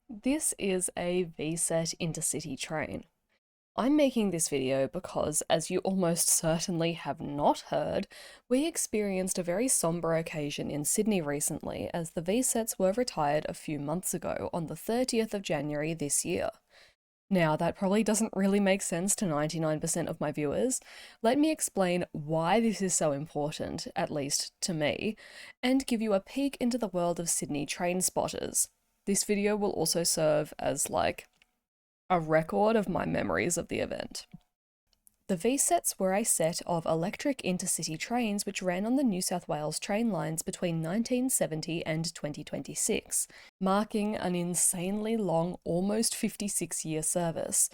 This is a VSET intercity train. I'm making this video because, as you almost certainly have not heard, we experienced a very sombre occasion in Sydney recently as the VSETs were retired a few months ago on the 30th of January this year. Now, that probably doesn't really make sense to 99% of my viewers. Let me explain why this is so important, at least to me, and give you a peek into the world of Sydney train spotters. This video will also serve as like a record of my memories of the event. The VSETs were a set of electric intercity trains which ran on the New South Wales train lines between 1970 and 2026, marking an insanely long, almost 56-year service.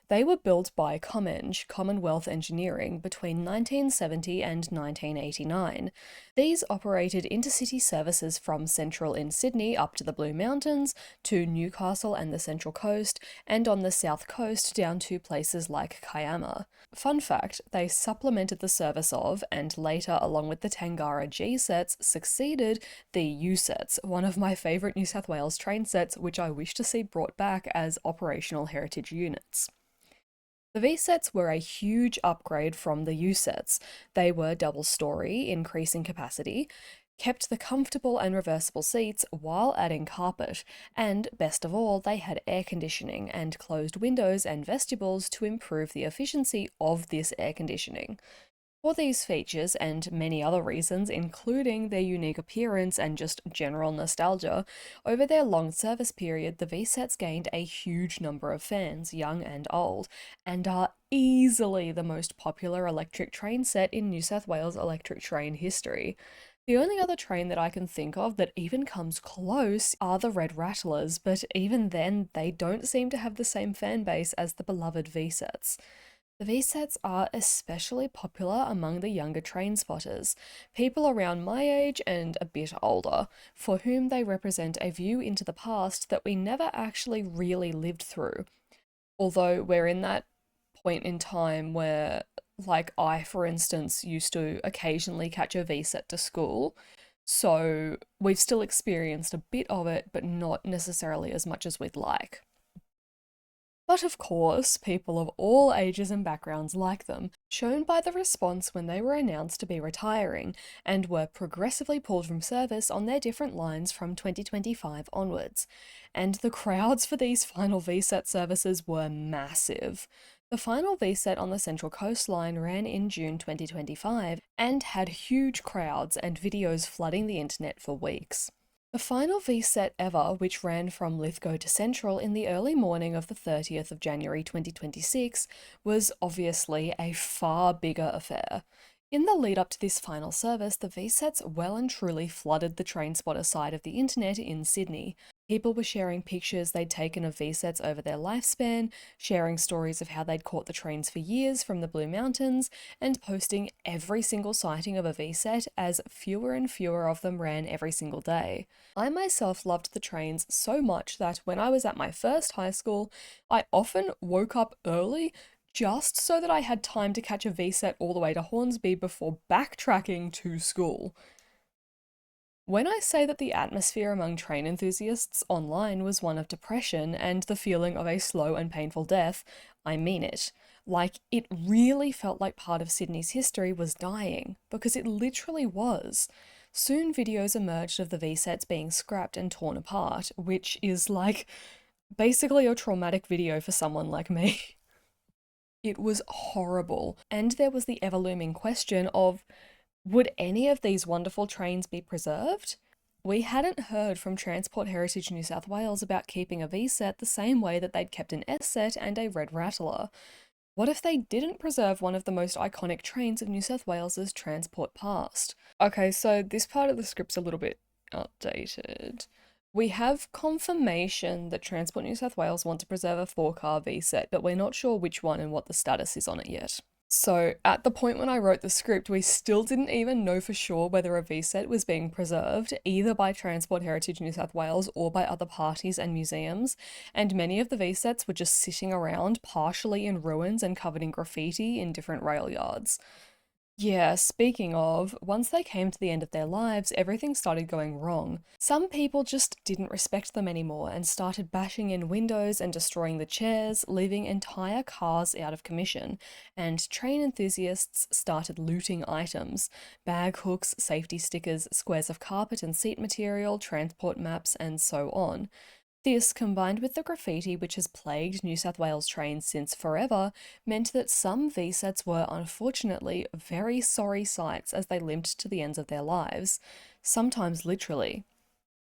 They were built by Commonwealth Engineering, between 1970 and 1989. These operated intercity services from central in Sydney up to the Blue Mountains, to Newcastle and the Central Coast, and on the south coast down to places like Kiama. Fun fact, they supplemented the service of, and later along with the Tangara G sets, succeeded the U sets, one of my favourite New South Wales train sets which I wish to see brought back as operational heritage units. The V-sets were a huge upgrade from the U-sets. They were double-storey, increasing capacity, kept the comfortable and reversible seats while adding carpet, and best of all, they had air conditioning and closed windows and vestibules to improve the efficiency of this air conditioning. For these features and many other reasons, including their unique appearance and just general nostalgia, over their long service period, the VSETs gained a huge number of fans, young and old, and are easily the most popular electric train set in New South Wales electric train history. The only other train that I can think of that even comes close are the Red Rattlers, but even then, they don't seem to have the same fan base as the beloved VSETs. The V-sets are especially popular among the younger train spotters, people around my age and a bit older, for whom they represent a view into the past that we never actually really lived through. Although we're in that point in time where, like, I, for instance, used to occasionally catch a V-set to school, so we've still experienced a bit of it, but not necessarily as much as we'd like. But of course, people of all ages and backgrounds like them, shown by the response when they were announced to be retiring and were progressively pulled from service on their different lines from 2025 onwards. And the crowds for these final VSET services were massive. The final VSET on the Central Coast line ran in June 2025 and had huge crowds and videos flooding the internet for weeks. The final V-set ever, which ran from Lithgow to Central in the early morning of the 30th of January 2026, was obviously a far bigger affair. In the lead up to this final service, the V-sets well and truly flooded the train spotter side of the internet in Sydney. People were sharing pictures they'd taken of V-sets over their lifespan, sharing stories of how they'd caught the trains for years from the Blue Mountains, and posting every single sighting of a V-set as fewer and fewer of them ran every single day. I myself loved the trains so much that when I was at my first high school, I often woke up early just so that I had time to catch a V-set all the way to Hornsby before backtracking to school. When I say that the atmosphere among train enthusiasts online was one of depression and the feeling of a slow and painful death, I mean it. Like, it really felt like part of Sydney's history was dying, because it literally was. Soon videos emerged of the V-sets being scrapped and torn apart, which is like basically a traumatic video for someone like me. It was horrible. And there was the ever looming question of, would any of these wonderful trains be preserved? We hadn't heard from Transport Heritage New South Wales about keeping a V-set the same way that they'd kept an S-set and a Red Rattler. What if they didn't preserve one of the most iconic trains of New South Wales's transport past? Okay, so this part of the script's a little bit outdated. We have confirmation that Transport New South Wales want to preserve a four-car V-set, but we're not sure which one and what the status is on it yet. So, at the point when I wrote the script, we still didn't even know for sure whether a V-set was being preserved, either by Transport Heritage New South Wales or by other parties and museums, and many of the V-sets were just sitting around, partially in ruins and covered in graffiti in different rail yards. Yeah, speaking of, once they came to the end of their lives, everything started going wrong. Some people just didn't respect them anymore and started bashing in windows and destroying the chairs, leaving entire cars out of commission. And train enthusiasts started looting items: bag hooks, safety stickers, squares of carpet and seat material, transport maps, and so on. This, combined with the graffiti which has plagued New South Wales trains since forever, meant that some VSETs were unfortunately very sorry sights as they limped to the ends of their lives, sometimes literally.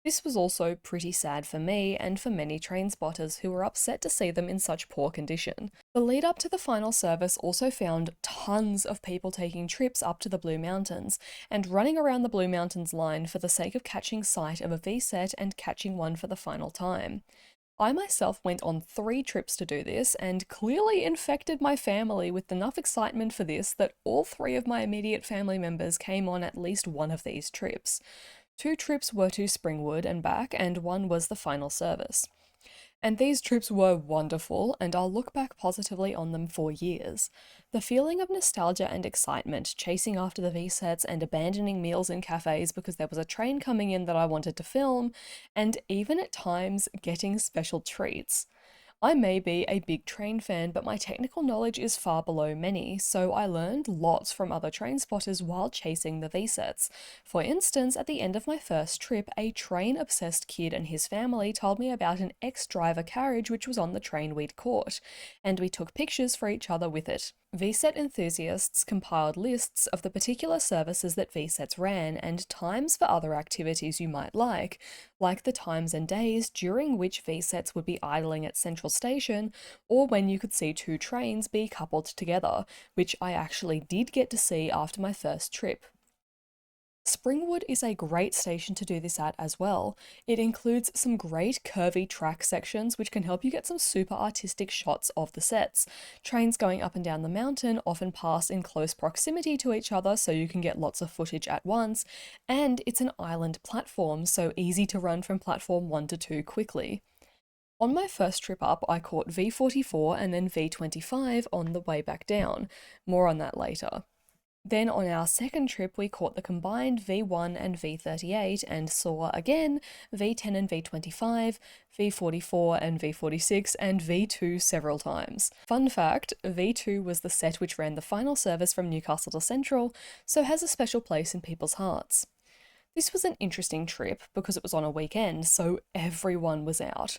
This was also pretty sad for me and for many train spotters who were upset to see them in such poor condition. The lead up to the final service also found tons of people taking trips up to the Blue Mountains and running around the Blue Mountains line for the sake of catching sight of a VSET and catching one for the final time. I myself went on 3 trips to do this and clearly infected my family with enough excitement for this that all 3 of my immediate family members came on at least one of these trips. 2 trips were to Springwood and back, and one was the final service. And these trips were wonderful, and I'll look back positively on them for years. The feeling of nostalgia and excitement, chasing after the V-sets and abandoning meals in cafes because there was a train coming in that I wanted to film, and even at times getting special treats. I may be a big train fan, but my technical knowledge is far below many, so I learned lots from other train spotters while chasing the V-sets. For instance, at the end of my first trip, a train-obsessed kid and his family told me about an ex-driver carriage which was on the train we'd caught, and we took pictures for each other with it. VSET enthusiasts compiled lists of the particular services that VSETs ran and times for other activities you might like the times and days during which VSETs would be idling at Central Station, or when you could see 2 trains be coupled together, which I actually did get to see after my first trip. Springwood is a great station to do this at as well. It includes some great curvy track sections which can help you get some super artistic shots of the sets. Trains going up and down the mountain often pass in close proximity to each other so you can get lots of footage at once, and it's an island platform, so easy to run from platform 1 to 2 quickly. On my first trip up, I caught V44 and then V25 on the way back down. More on that later. Then on our second trip, we caught the combined V1 and V38 and saw again V10 and V25, V44 and V46, and V2 several times. Fun fact, V2 was the set which ran the final service from Newcastle to Central, so has a special place in people's hearts. This was an interesting trip because it was on a weekend, so everyone was out.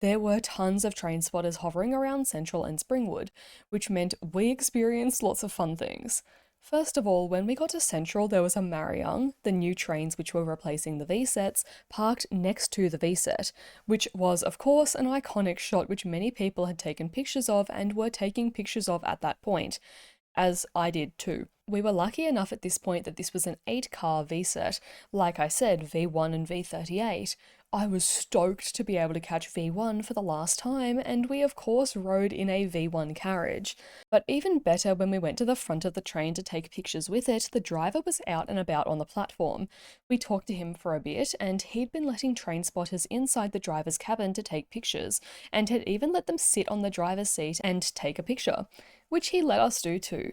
There were tons of train spotters hovering around Central and Springwood, which meant we experienced lots of fun things. First of all, when we got to Central, there was a Mariung, the new trains which were replacing the V-sets, parked next to the V-set, which was, of course, an iconic shot which many people had taken pictures of and were taking pictures of at that point, as I did too. We were lucky enough at this point that this was an 8-car V-set, like I said, V1 and V38. I was stoked to be able to catch V1 for the last time, and we of course rode in a V1 carriage. But even better, when we went to the front of the train to take pictures with it, the driver was out and about on the platform. We talked to him for a bit, and he'd been letting train spotters inside the driver's cabin to take pictures, and had even let them sit on the driver's seat and take a picture, which he let us do too.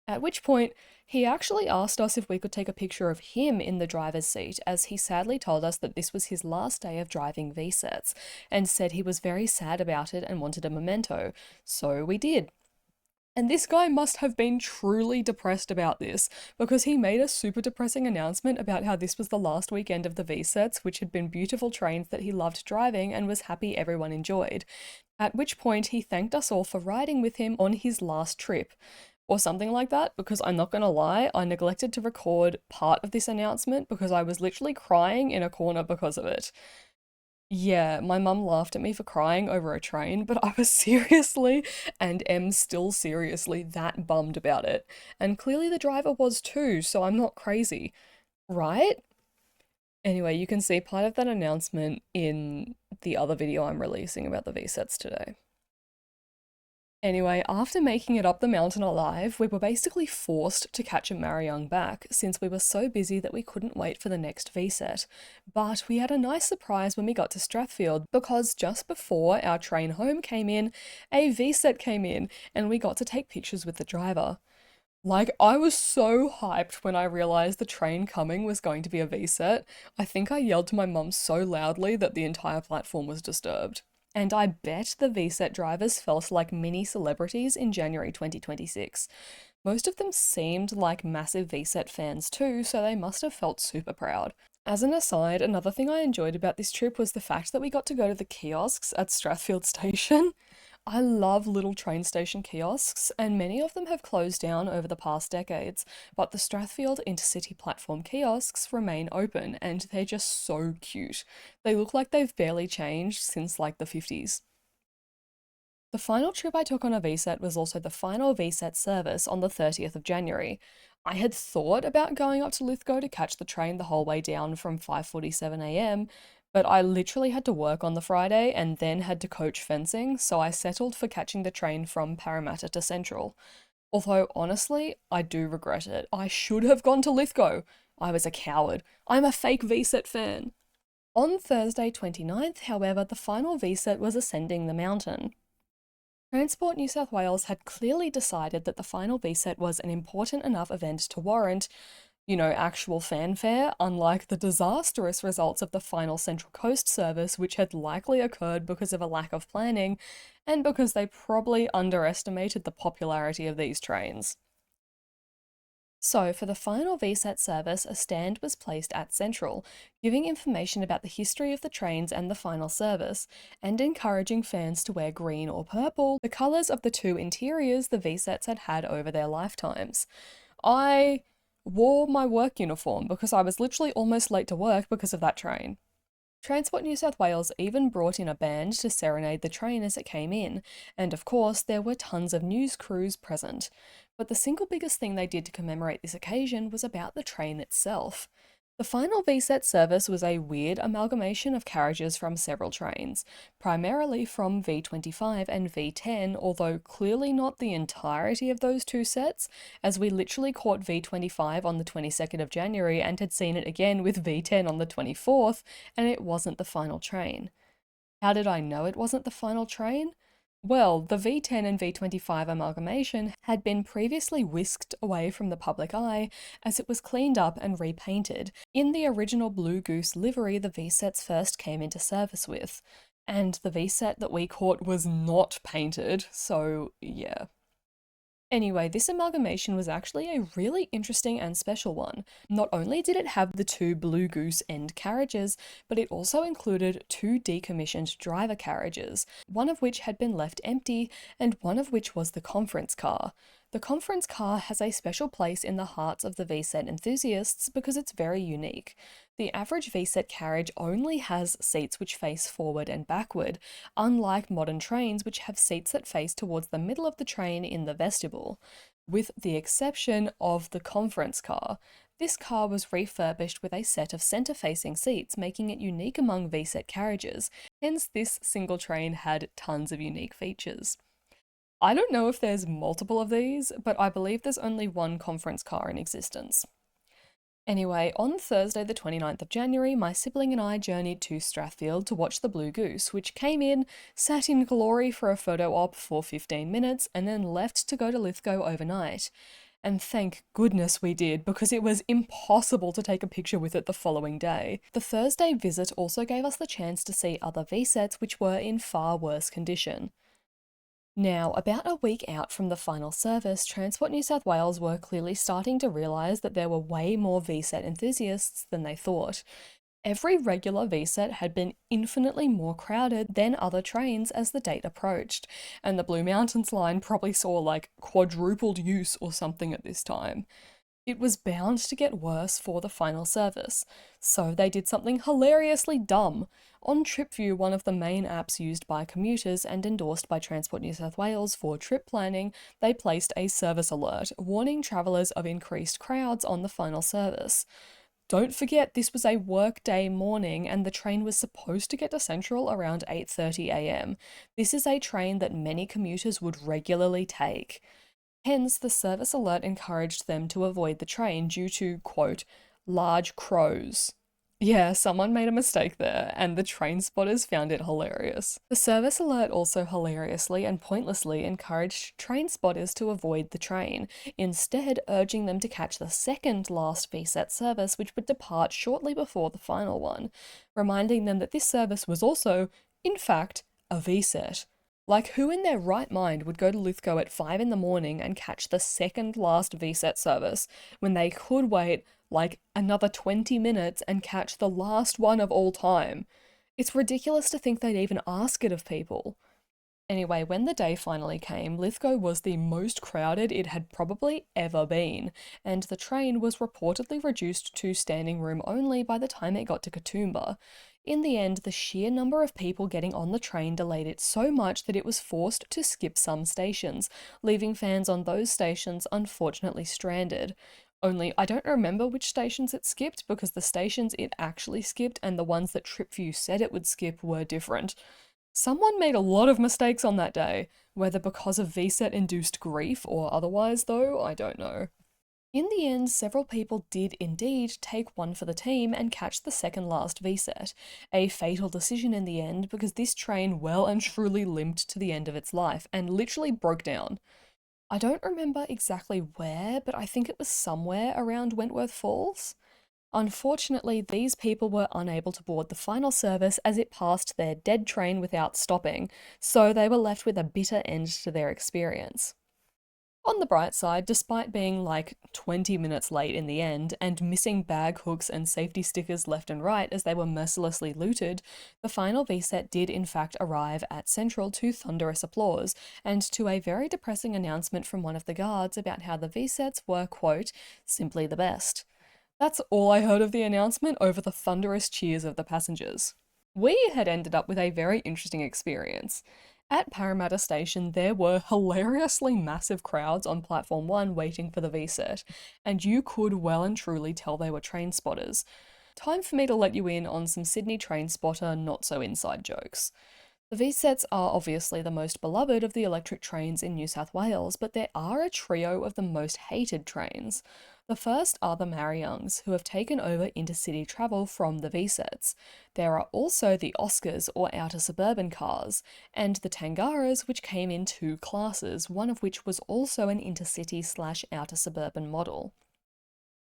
At which point, he actually asked us if we could take a picture of him in the driver's seat, as he sadly told us that this was his last day of driving V-sets, and said he was very sad about it and wanted a memento. So we did. And this guy must have been truly depressed about this, because he made a super depressing announcement about how this was the last weekend of the V-sets, which had been beautiful trains that he loved driving and was happy everyone enjoyed. At which point he thanked us all for riding with him on his last trip, or something like that, because I'm not gonna lie, I neglected to record part of this announcement because I was literally crying in a corner because of it. Yeah, my mum laughed at me for crying over a train, but I was seriously, and am still seriously, that bummed about it. And clearly the driver was too, so I'm not crazy, right? Anyway, you can see part of that announcement in the other video I'm releasing about the V-sets today. Anyway, after making it up the mountain alive, we were basically forced to catch a Mariung back, since we were so busy that we couldn't wait for the next V-set. But we had a nice surprise when we got to Strathfield, because just before our train home came in, a V-set came in, and we got to take pictures with the driver. Like, I was so hyped when I realized the train coming was going to be a VSET. I think I yelled to my mum so loudly that the entire platform was disturbed. And I bet the VSET drivers felt like mini celebrities in January 2026. Most of them seemed like massive VSET fans too, so they must have felt super proud. As an aside, another thing I enjoyed about this trip was the fact that we got to go to the kiosks at Strathfield Station. I love little train station kiosks, and many of them have closed down over the past decades, but the Strathfield Intercity platform kiosks remain open and they're just so cute. They look like they've barely changed since like the 50s. The final trip I took on a VSET was also the final VSET service on the 30th of January. I had thought about going up to Lithgow to catch the train the whole way down from 5:47 a.m., but I literally had to work on the Friday and then had to coach fencing, so I settled for catching the train from Parramatta to Central. Although honestly, I do regret it. I should have gone to Lithgow. I was a coward. I'm a fake VSET fan. On Thursday 29th, however, the final VSET was ascending the mountain. Transport New South Wales had clearly decided that the final VSET was an important enough event to warrant, actual fanfare, unlike the disastrous results of the final Central Coast service, which had likely occurred because of a lack of planning and because they probably underestimated the popularity of these trains. So, for the final VSAT service, a stand was placed at Central, giving information about the history of the trains and the final service, and encouraging fans to wear green or purple, the colours of the two interiors the VSATs had had over their lifetimes. I wore my work uniform because I was literally almost late to work because of that train. Transport New South Wales even brought in a band to serenade the train as it came in, and of course, there were tons of news crews present. But the single biggest thing they did to commemorate this occasion was about the train itself. The final VSET service was a weird amalgamation of carriages from several trains, primarily from V25 and V10, although clearly not the entirety of those two sets, as we literally caught V25 on the 22nd of January and had seen it again with V10 on the 24th, and it wasn't the final train. How did I know it wasn't the final train? Well, the V10 and V25 amalgamation had been previously whisked away from the public eye as it was cleaned up and repainted in the original Blue Goose livery the VSETs first came into service with. And the VSET that we caught was not painted, so yeah. Anyway, this amalgamation was actually a really interesting and special one. Not only did it have the two Blue Goose end carriages, but it also included two decommissioned driver carriages, one of which had been left empty and one of which was the conference car. The conference car has a special place in the hearts of the VSET enthusiasts because it's very unique. The average VSET carriage only has seats which face forward and backward, unlike modern trains which have seats that face towards the middle of the train in the vestibule, with the exception of the conference car. This car was refurbished with a set of centre-facing seats, making it unique among VSET carriages, hence this single train had tons of unique features. I don't know if there's multiple of these, but I believe there's only one conference car in existence. Anyway, on Thursday, the 29th of January, my sibling and I journeyed to Strathfield to watch the Blue Goose, which came in, sat in glory for a photo op for 15 minutes, and then left to go to Lithgow overnight. And thank goodness we did, because it was impossible to take a picture with it the following day. The Thursday visit also gave us the chance to see other VSETs which were in far worse condition. Now, about a week out from the final service, Transport New South Wales were clearly starting to realise that there were way more VSET enthusiasts than they thought. Every regular VSET had been infinitely more crowded than other trains as the date approached, and the Blue Mountains line probably saw like quadrupled use or something at this time. It was bound to get worse for the final service, so they did something hilariously dumb. On TripView, one of the main apps used by commuters and endorsed by Transport New South Wales for trip planning, they placed a service alert warning travellers of increased crowds on the final service. Don't forget this was a workday morning and the train was supposed to get to Central around 8:30 a.m. This is a train that many commuters would regularly take. Hence, the service alert encouraged them to avoid the train due to, quote, large crows. Yeah, someone made a mistake there, and the train spotters found it hilarious. The service alert also hilariously and pointlessly encouraged train spotters to avoid the train, instead urging them to catch the second last VSET service, which would depart shortly before the final one, reminding them that this service was also, in fact, a VSET. Like, who in their right mind would go to Lithgow at 5 in the morning and catch the second last VSET service when they could wait like another 20 minutes and catch the last one of all time? It's ridiculous to think they'd even ask it of people. Anyway, when the day finally came, Lithgow was the most crowded it had probably ever been, and the train was reportedly reduced to standing room only by the time it got to Katoomba. In the end, the sheer number of people getting on the train delayed it so much that it was forced to skip some stations, leaving fans on those stations unfortunately stranded. Only I don't remember which stations it skipped because the stations it actually skipped and the ones that TripView said it would skip were different. Someone made a lot of mistakes on that day, whether because of VSET induced grief or otherwise, though, I don't know. In the end, several people did indeed take one for the team and catch the second last VSET, a fatal decision in the end because this train well and truly limped to the end of its life and literally broke down. I don't remember exactly where, but I think it was somewhere around Wentworth Falls. Unfortunately, these people were unable to board the final service as it passed their dead train without stopping, so they were left with a bitter end to their experience. On the bright side, despite being like 20 minutes late in the end and missing bag hooks and safety stickers left and right as they were mercilessly looted, the final VSET did in fact arrive at Central to thunderous applause and to a very depressing announcement from one of the guards about how the VSETs were, quote, simply the best. That's all I heard of the announcement over the thunderous cheers of the passengers. We had ended up with a very interesting experience. At Parramatta Station, there were hilariously massive crowds on Platform 1 waiting for the VSET, and you could well and truly tell they were train spotters. Time for me to let you in on some Sydney train spotter not so inside jokes. The VSETs are obviously the most beloved of the electric trains in New South Wales, but there are a trio of the most hated trains. The first are the Marryungs, who have taken over intercity travel from the VSETs. There are also the Oscars, or outer suburban cars, and the Tangaras, which came in two classes, one of which was also an intercity/outer suburban model.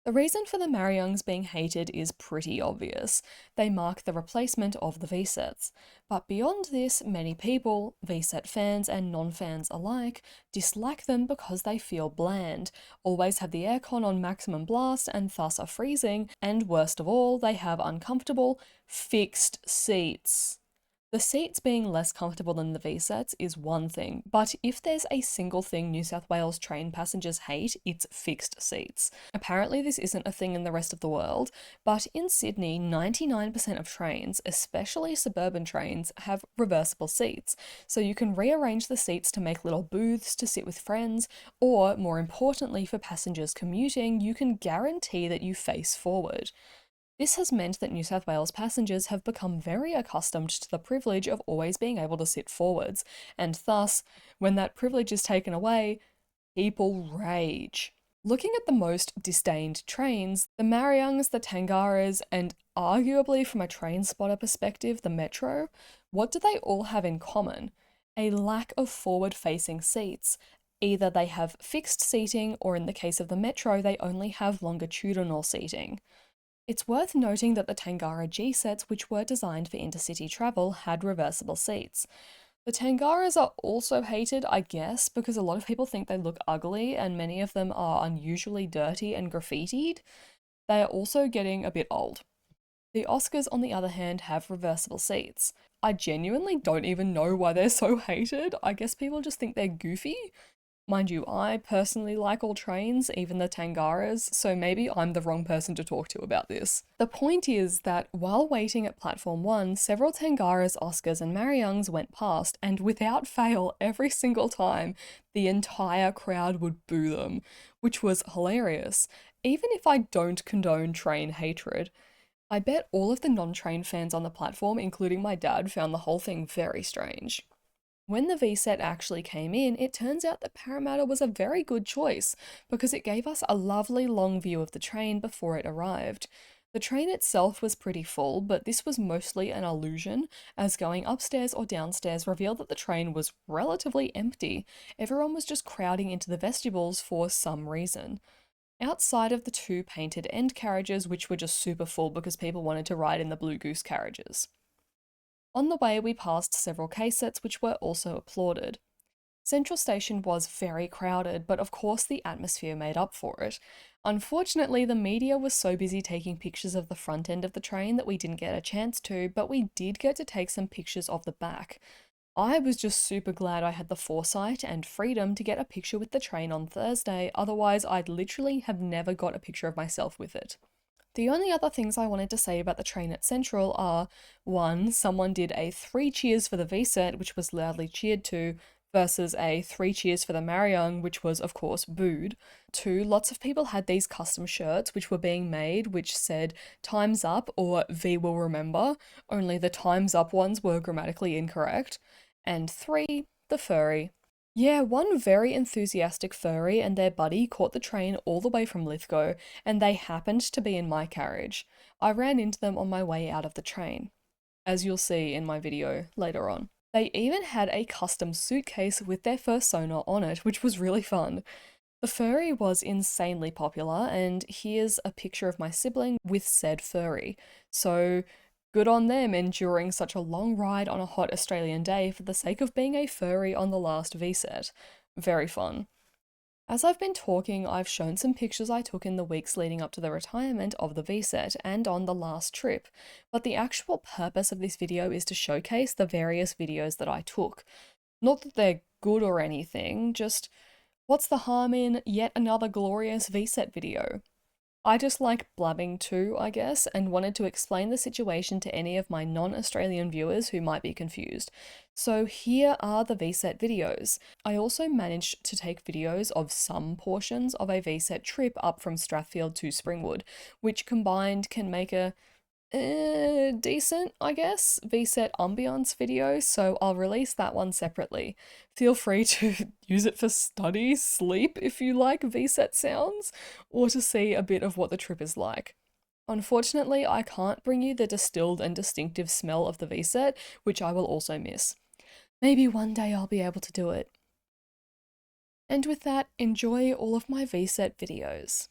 The reason for the Marryungs being hated is pretty obvious. They mark the replacement of the VSETs. But beyond this, many people, VSET fans and non-fans alike, dislike them because they feel bland, always have the aircon on maximum blast and thus are freezing, and worst of all, they have uncomfortable, fixed seats. The seats being less comfortable than the VSETs is one thing, but if there's a single thing New South Wales train passengers hate, it's fixed seats. Apparently this isn't a thing in the rest of the world, but in Sydney, 99% of trains, especially suburban trains, have reversible seats, so you can rearrange the seats to make little booths to sit with friends, or more importantly for passengers commuting, you can guarantee that you face forward. This has meant that New South Wales passengers have become very accustomed to the privilege of always being able to sit forwards, and thus, when that privilege is taken away, people rage. Looking at the most disdained trains, the Marryungs, the Tangaras, and arguably from a train spotter perspective, the Metro, what do they all have in common? A lack of forward-facing seats. Either they have fixed seating, or in the case of the Metro, they only have longitudinal seating. It's worth noting that the Tangara G-sets, which were designed for intercity travel, had reversible seats. The Tangaras are also hated, I guess, because a lot of people think they look ugly and many of them are unusually dirty and graffitied. They are also getting a bit old. The Oscars, on the other hand, have reversible seats. I genuinely don't even know why they're so hated. I guess people just think they're goofy. Mind you, I personally like all trains, even the Tangaras, so maybe I'm the wrong person to talk to about this. The point is that while waiting at Platform 1, several Tangaras, Oscars, and Marryungs went past, and without fail, every single time, the entire crowd would boo them, which was hilarious, even if I don't condone train hatred. I bet all of the non-train fans on the platform, including my dad, found the whole thing very strange. When the VSET actually came in, it turns out that Parramatta was a very good choice because it gave us a lovely long view of the train before it arrived. The train itself was pretty full, but this was mostly an illusion, as going upstairs or downstairs revealed that the train was relatively empty. Everyone was just crowding into the vestibules for some reason. Outside of the two painted end carriages, which were just super full because people wanted to ride in the Blue Goose carriages. On the way, we passed several K-sets, which were also applauded. Central Station was very crowded, but of course the atmosphere made up for it. Unfortunately, the media was so busy taking pictures of the front end of the train that we didn't get a chance to, but we did get to take some pictures of the back. I was just super glad I had the foresight and freedom to get a picture with the train on Thursday, otherwise I'd literally have never got a picture of myself with it. The only other things I wanted to say about the train at Central are 1. Someone did a 3 cheers for the V-set, which was loudly cheered to, versus a 3 cheers for the Mariung, which was, of course, booed. 2. Lots of people had these custom shirts which were being made, which said Time's Up or V will remember, only the Time's Up ones were grammatically incorrect. And 3. The furry. Yeah, one very enthusiastic furry and their buddy caught the train all the way from Lithgow, and they happened to be in my carriage. I ran into them on my way out of the train, as you'll see in my video later on. They even had a custom suitcase with their fursona on it, which was really fun. The furry was insanely popular, and here's a picture of my sibling with said furry. So good on them enduring such a long ride on a hot Australian day for the sake of being a furry on the last V-set. Very fun. As I've been talking, I've shown some pictures I took in the weeks leading up to the retirement of the V-set and on the last trip, but the actual purpose of this video is to showcase the various videos that I took. Not that they're good or anything, just what's the harm in yet another glorious V-set video? I just like blabbing too, I guess, and wanted to explain the situation to any of my non-Australian viewers who might be confused. So here are the VSET videos. I also managed to take videos of some portions of a VSET trip up from Strathfield to Springwood, which combined can make a decent, I guess, VSET ambiance video, so I'll release that one separately. Feel free to use it for study, sleep if you like VSET sounds, or to see a bit of what the trip is like. Unfortunately, I can't bring you the distilled and distinctive smell of the VSET, which I will also miss. Maybe one day I'll be able to do it. And with that, enjoy all of my VSET videos.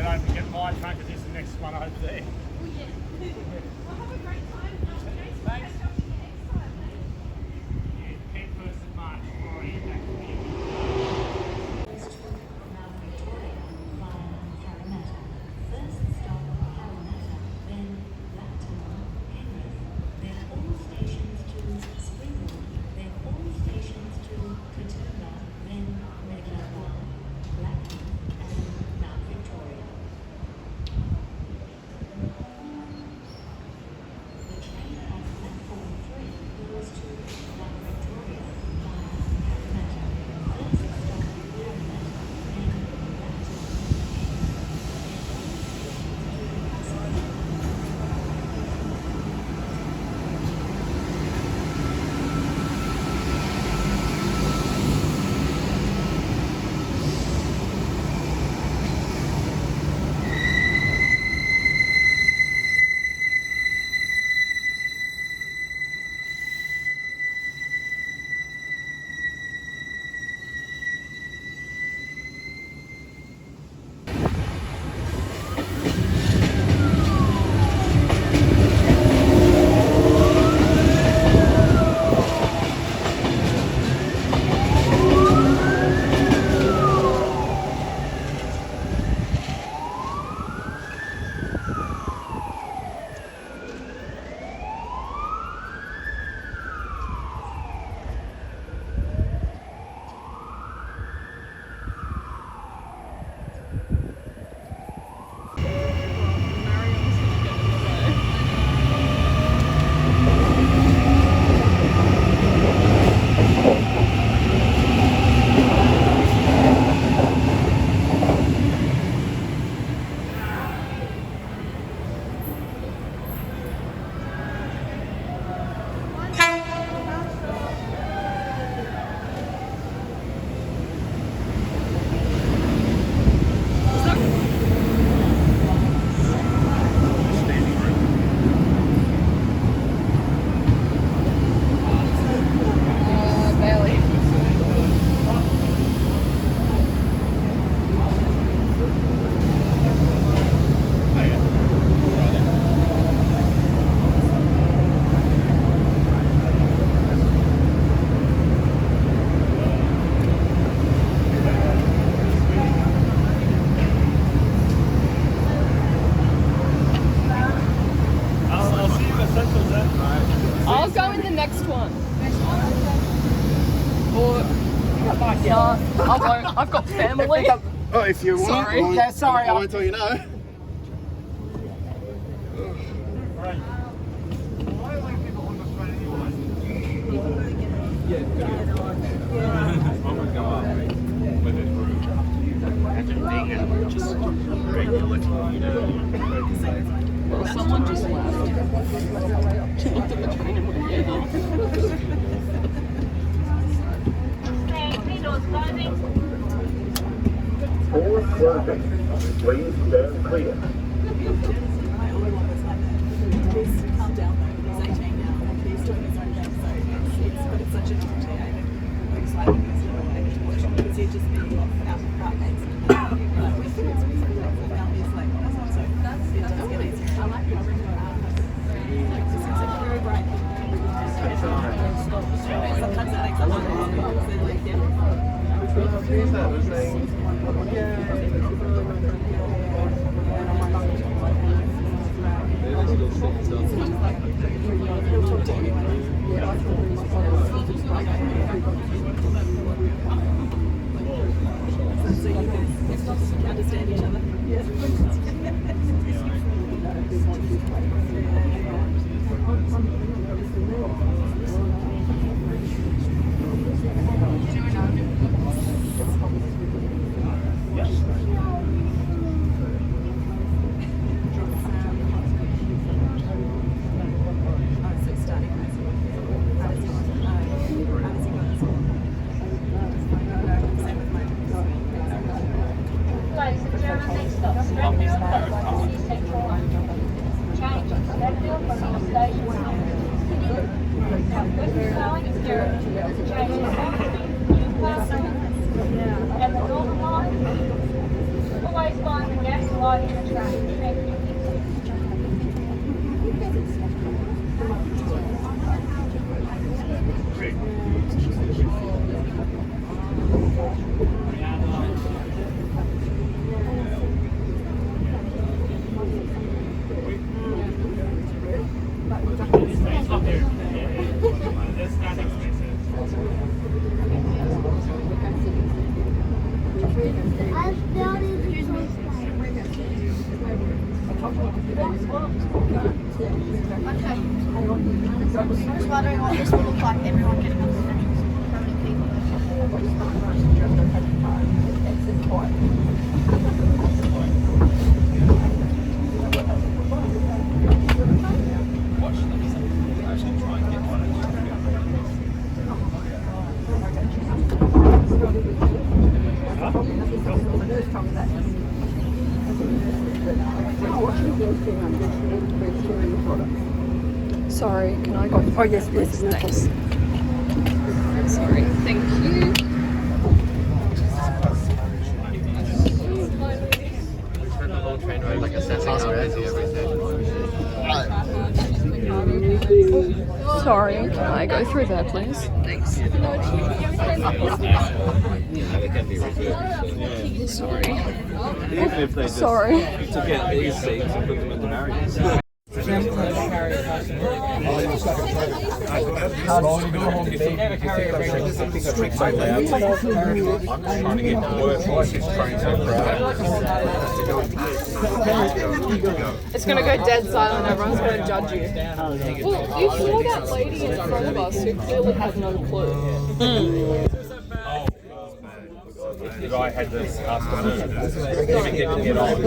get over and get my train because this is the next one over there. Well, have a great time. Thanks. Catch up with you next time. Yeah, 10th, 1st of March, Friday, back to the I'll go in the next one. Or no, I won't. I've got family. Oh, if you want. Sorry. Yeah, sorry. I won't tell you no. Right. Why are people on the phone Well, someone just left. She looked at the train and went, yeah. Doors closing. Please stand clear. He's calm down though, he's 18 now, and he's doing his own thing, so but it's such an opportunity. It's like he's doing it to watch him, because he'd just be out in front gates and with kids, and now he's like, so it does get easier. I like it. Like, this is a very bright thing. Sometimes that makes a lot of sense, because they're like, he'll talk to anyone. So you guys understand each other? And the Northern Line, always find the gap That's not expensive. Okay. I'm just wondering what this will look like everyone getting on the finish. How many people? Sorry, can I go? Oh yes, please. Thanks. Sorry, thank you. Sorry, can I go through there, please? Thanks. Sorry. Even if they just Sorry. to get these seats and put them in the barriers. It's gonna go dead silent. Everyone's gonna judge you. Well, you saw that lady in front of us who clearly has no clue. The guy had to ask him if he didn't get on.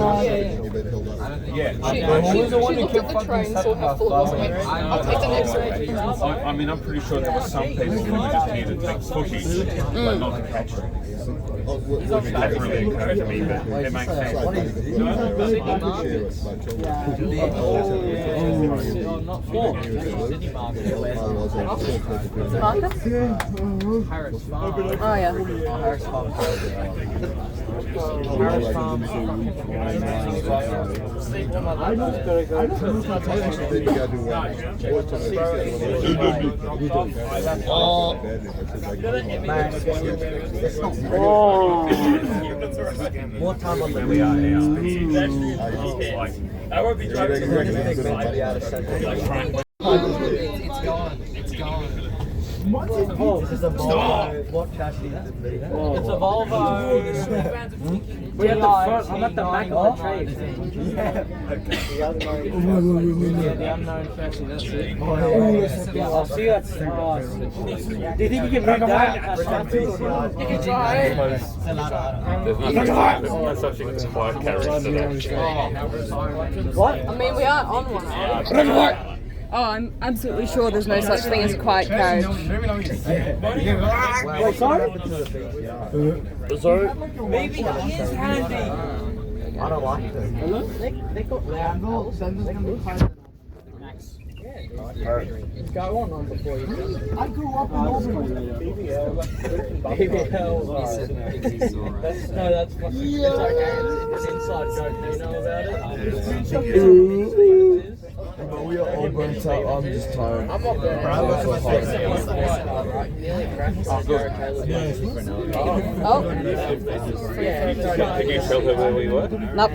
Yeah. She looked at the train, saw how full it was, and went, I'll take the next one. I mean, I'm pretty sure there were some people who were just here to take footage, but not to catch it. That really occurred to me, but it makes sense. Oh yeah. More time on the We are now. I won't be driving to It's gone. It's gone. Oh, this is a Volvo. What chassis is it? It's a Volvo. We're at the front. I'm at the back of the tree. Yeah. The unknown chassis. That's it. I'll see that. Do you think you can move that? You can try. There's no such thing as quiet carriage today. What? I mean, we aren't on one. Oh, I'm absolutely sure there's no such thing as a quiet carriage. Wait, sorry? Sorry? Maybe he is handy. I don't like it. They got Go on before you. I grew up in Auburn. BBL. No, that's it's okay. It's an inside joke. Do you know about it? But we are all burnt out. I'm just tired. I'm not burnt out. Oh, Did you tell her where we were? nope.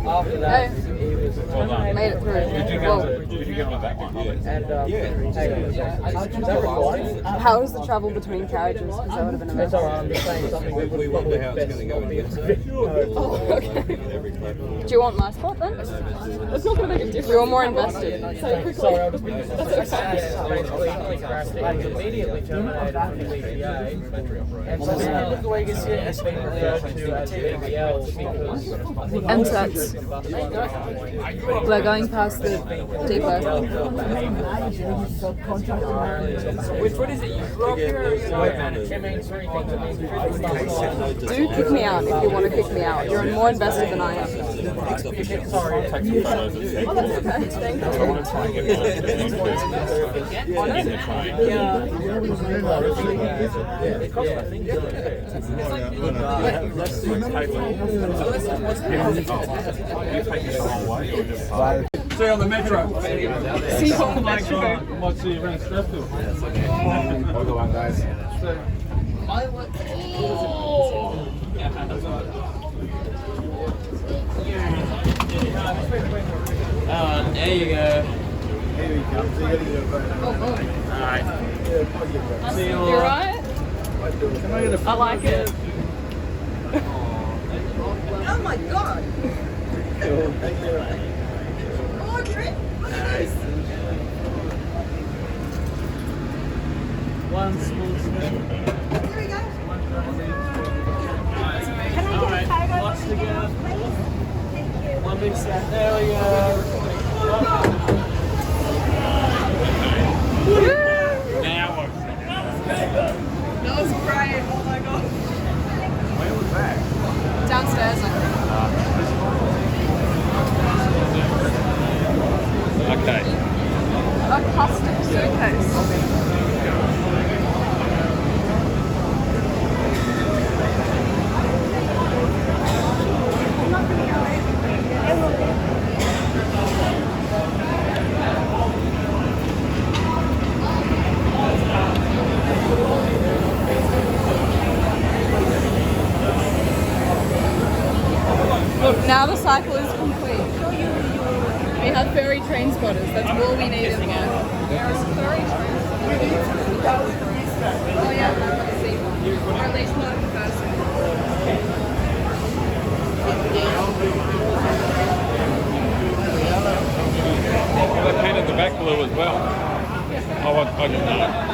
After that, Hey, he was. made it through. Did you get on that one? And hang on a second. Is that recording? How was the travel between carriages? Because that would have been It's amazing. alright, I'm just saying something we wonder how it's going to go in this. Oh, okay. Do you want my spot then? It's not going to make a difference. You're more invested. So quickly. Sorry, I'll just basically immediately terminated from the VPA. And so now the league is has been referred to as BBL because MSATs. We're going past the depot. Which one is it? You broke your Do kick me out if you want to kick me out. You're more invested than I am. Sorry, I'll take some photos and send Oh, that's okay. Thank I want to try and get my in the train. See you on the metro. See you on the metro. Might see you around Strathfield. Have a good one, guys. there you go. Alright. You're right. I like it. Oh my god! Audrey! One small step. Here we go. Lots to go. One big step. There we go. Now what? That was great. Oh my god. Where was that? Downstairs, I think. Okay. A custom suitcase. Look, now the cycle is complete. We have furry train spotters. That's all we need in life. There is furry train spotters. Oh yeah, I've never seen one. Or at least not in person. That pen in the back blue as well. I didn't know.